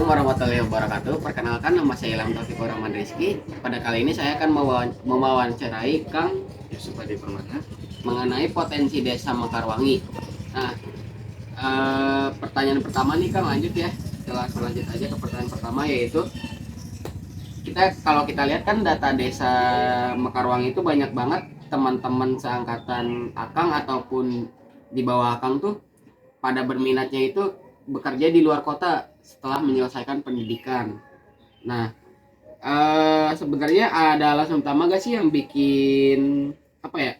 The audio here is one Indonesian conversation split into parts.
Assalamualaikum warahmatullahi wabarakatuh. Perkenalkan, nama saya Ilham Taufik Rahman Rizky. Pada kali ini saya akan mewawancarai Kang Yusuf Adi Permana mengenai potensi Desa Mekarwangi. Nah, pertanyaan pertama nih Kang, lanjut ya. Lanjut aja ke pertanyaan pertama, yaitu kalau kita lihat kan data Desa Mekarwangi itu banyak banget teman-teman seangkatan Akang ataupun di bawah Akang tuh pada berminatnya itu bekerja di luar kota setelah menyelesaikan pendidikan. Nah, sebenarnya ada alasan utama gak sih yang bikin apa ya?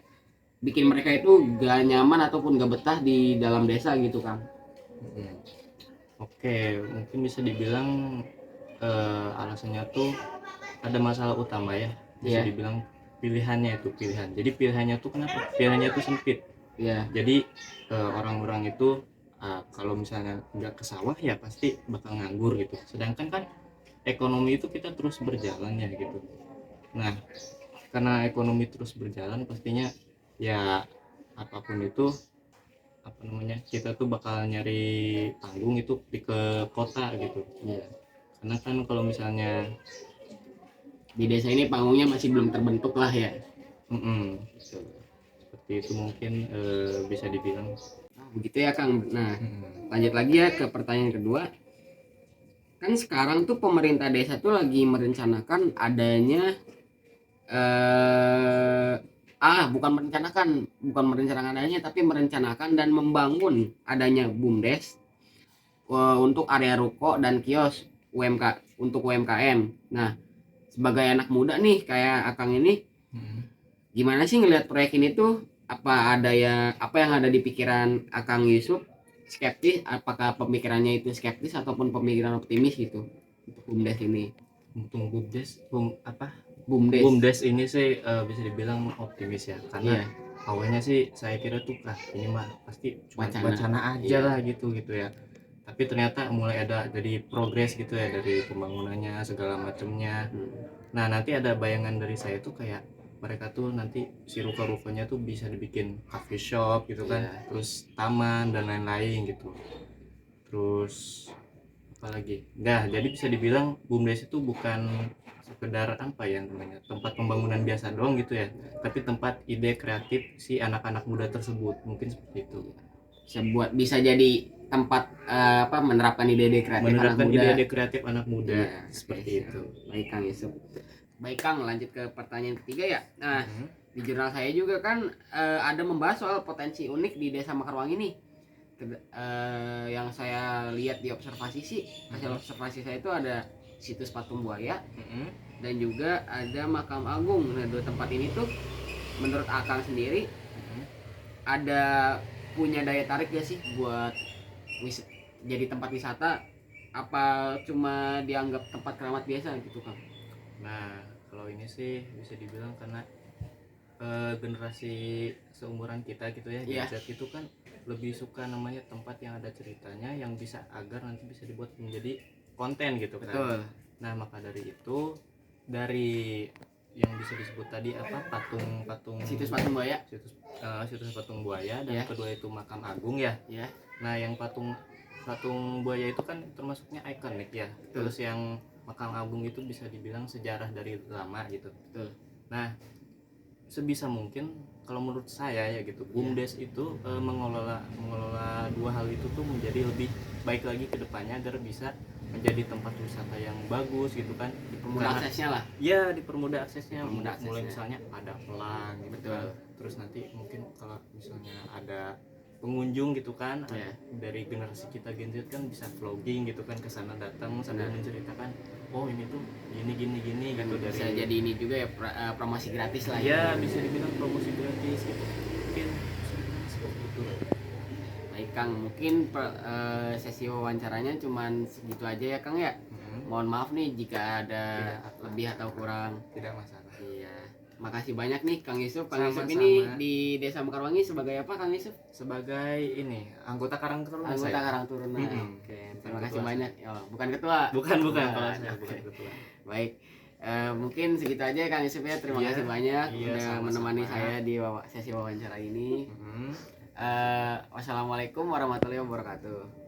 Bikin mereka itu gak nyaman ataupun gak betah di dalam desa gitu, Kang? Oke, mungkin bisa dibilang alasannya tuh ada masalah utama ya. Bisa dibilang pilihannya itu pilihan. Jadi pilihannya tuh kenapa? Pilihannya itu sempit. Jadi orang-orang itu kalau misalnya nggak ke sawah ya pasti bakal nganggur gitu. Sedangkan kan ekonomi itu kita terus berjalan ya gitu. Nah, karena ekonomi terus berjalan pastinya ya apapun itu kita tuh bakal nyari panggung itu ke kota gitu ya. Karena kan kalau misalnya di desa ini panggungnya masih belum terbentuk lah ya. Seperti itu mungkin bisa dibilang. Begitu ya Kang. Nah, lanjut lagi ya ke pertanyaan kedua. Kan sekarang tuh pemerintah desa tuh lagi merencanakan adanya bukan merencanakan adanya, tapi merencanakan dan membangun adanya BUMDes untuk area ruko dan kios untuk UMKM. Nah, sebagai anak muda nih kayak Akang ini, gimana sih ngelihat proyek ini tuh? Apa yang ada di pikiran Akang Yusuf? Skeptis? Apakah pemikirannya itu skeptis ataupun pemikiran optimis gitu untuk BUMDes ini? Untuk BUMDes. BUMDes ini sih bisa dibilang optimis ya, karena awalnya sih saya kira tuh ini mah pasti cuma wacana aja lah gitu ya. Tapi ternyata mulai ada jadi progres gitu ya, dari pembangunannya segala macamnya. Nah, nanti ada bayangan dari saya tuh kayak mereka tuh nanti si ruko-rukonya tuh bisa dibikin coffee shop gitu kan, terus taman dan lain-lain gitu. Terus apalagi? Nah, jadi bisa dibilang BUMDes itu bukan sekedar tempat pembangunan biasa doang gitu ya, tapi tempat ide kreatif si anak-anak muda tersebut, mungkin seperti itu. Bisa jadi tempat menerapkan ide-ide kreatif anak muda. Seperti itu. Baik Kang Yusuf. Baik Kang, lanjut ke pertanyaan ketiga ya. Nah, di jurnal saya juga kan ada membahas soal potensi unik di Desa Mekarwangi nih. Yang saya lihat di observasi sih, hasil observasi saya itu ada situs patung buaya dan juga ada makam agung. Nah, dua tempat ini tuh menurut Akang sendiri ada punya daya tarik gak sih buat jadi tempat wisata, apa cuma dianggap tempat keramat biasa gitu Kang? Nah, kalau ini sih bisa dibilang karena generasi seumuran kita gitu ya, Gen Z itu kan lebih suka namanya tempat yang ada ceritanya, yang bisa agar nanti bisa dibuat menjadi konten gitu kan. Betul. Nah, maka dari itu, dari yang bisa disebut tadi situs patung buaya, situs patung buaya, dan kedua itu makam agung ya. Nah, yang patung buaya itu kan termasuknya ikonik ya. Terus yang makam agung itu bisa dibilang sejarah dari lama gitu. Nah, sebisa mungkin kalau menurut saya ya gitu, BUMDes itu mengelola dua hal itu tuh menjadi lebih baik lagi ke depannya, agar bisa menjadi tempat wisata yang bagus gitu kan. Dipermudah aksesnya lah. Ya, dipermudah aksesnya. Mulai misalnya ada pelang gitu kan. Terus nanti mungkin kalau misalnya ada pengunjung gitu kan, dari generasi kita Gen Z kan bisa vlogging gitu kan, ke sana datang sambil menceritakan, oh ini tuh gini gitu. Bisa jadi ini juga ya, promosi gratis lah ya. Bisa dibilang promosi gratis gitu mungkin seperti itu. Baik Kang, mungkin sesi wawancaranya cuman segitu aja ya Kang ya. Mohon maaf nih jika ada lebih atau kurang. Tidak masalah. Iya. Makasih banyak nih Kang Yusuf. Kang Yusuf ini di Desa Mekarwangi sebagai apa Kang Yusuf? Sebagai ini, anggota Karang Turunan. Anggota Karang Turunan. Oke, terima kasih banyak. Oh, bukan ketua. Bukan kalau saya bukan ketua. Baik. Mungkin segitu aja Kang Yusuf ya. Terima kasih banyak udah menemani saya di sesi wawancara ini. Wassalamualaikum warahmatullahi wabarakatuh.